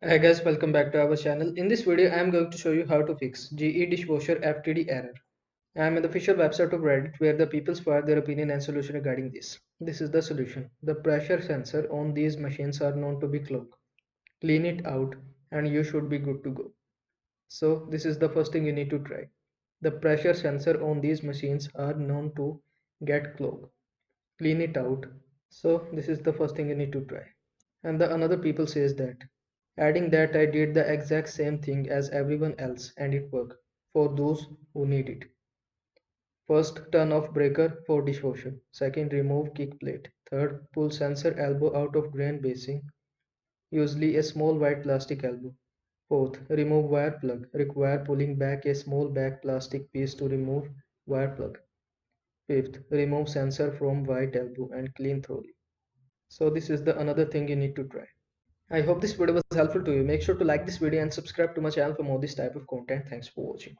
Hi guys, welcome back to our channel. In this video, I am going to show you how to fix GE Dishwasher FTD error. I am in the official website of Reddit where the people provide their opinion and solution regarding this. This is the solution. The pressure sensor on these machines are known to be clogged. Clean it out and you should be good to go. So this is the first thing you need to try. The pressure sensor on these machines are known to get clogged. Clean it out. So this is the first thing you need to try. And the another people says that adding that I did the exact same thing as everyone else and it worked for those who need it. First, turn off breaker for dishwasher. Second, remove kick plate. Third, pull sensor elbow out of drain basin, usually a small white plastic elbow. Fourth, remove wire plug. Require pulling back a small back plastic piece to remove wire plug. Fifth, remove sensor from white elbow and clean thoroughly. So this is the another thing you need to try. I hope this video was helpful to you. Make sure to like this video and subscribe to my channel for more this type of content. Thanks for watching.